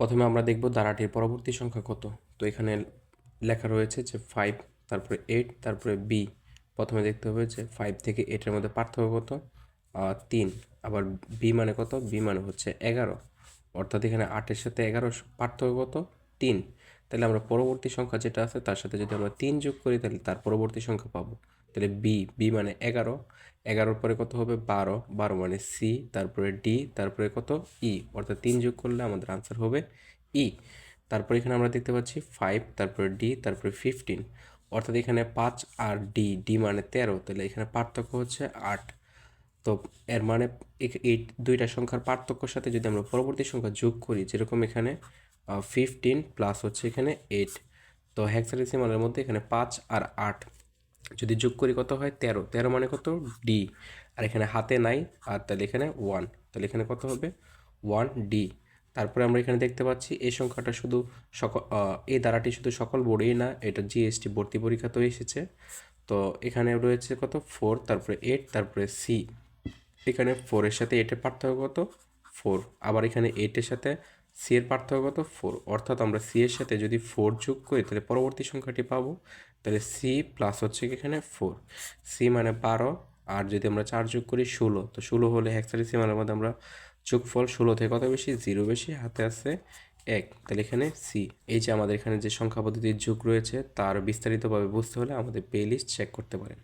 প্রথমে আমরা দেখব ধারাটির পরবর্তী সংখ্যা কত। তো এখানে লেখা রয়েছে যে 5, তারপরে 8, তারপরে বি। প্রথমে দেখতে হবে যে 5 থেকে 8-এর মধ্যে পার্থক্য কত, 3। আবার বি মানে কত, বি মানে হচ্ছে 11, অর্থাৎ এখানে 8-এর সাথে 11 পার্থক্য কত, 3। তাহলে আমরা পরবর্তী সংখ্যা যেটা আছে তার সাথে যদি আমরা 3 যোগ করি তাহলে তার পরবর্তী সংখ্যা পাবো। তাহলে বি মানে 11, 11-র পরে কত হবে 12, 12 মানে সি, তারপরে ডি, তারপরে কত ই, অর্থাৎ 3 যোগ করলে আমাদের আনসার হবে ই। তারপর এখানে আমরা দেখতে পাচ্ছি 5, তারপরে ডি, তারপরে 15, অর্থাৎ এখানে 5 আর ডি মানে 13, তাহলে এখানে পার্থক্য হচ্ছে 8। তো এর মানে এই দুইটা সংখ্যার পার্থক্যর সাথে যদি আমরা পরবর্তী সংখ্যা যোগ করি, যেরকম এখানে 15 প্লাস হচ্ছে এখানে 8, তো হেক্সাডেসিমালের মধ্যে এখানে 5 আর 8 যদি যোগ করি কত হয় 13, 13 মানে কত ডি, আর এখানে হাতে নাই, আর তাহলে এখানে 1, তাহলে এখানে কত হবে 1 ডি। তারপরে আমরা এখানে দেখতে পাচ্ছি এই সংখ্যাটা শুধু এই ধারাটি শুধু সকল বোর্ডেই না, এটা জিএসটি ভর্তি পরীক্ষাতেও এসেছে। তো এখানে রয়েছে কত 4, তারপরে 8, তারপরে সি। এখানে 4-এর সাথে 8-এর পার্থক্য কত 4, আবার এখানে 8-এর সাথে সি এর পার্থক্য কত 4, অর্থাৎ আমরা সি এর সাথে যদি 4 যোগ করি তাহলে পরবর্তী সংখ্যাটি পাবো। তাহলে সি প্লাস হচ্ছে এখানে 4, সি মানে 12, আর যদি আমরা 4 যোগ করি 16, তো 16 হলে হেক্সাডেসিমালের মধ্যে আমরা যোগফল 16 থেকে কত বেশি 0 বেশি, হাতে আছে 1, তাহলে এখানে সি। এই যে আমাদের এখানে যে সংখ্যা পদ্ধতির যোগ রয়েছে তার বিস্তারিতভাবে বুঝতে হলে আমাদের প্লে লিস্ট চেক করতে পারেন।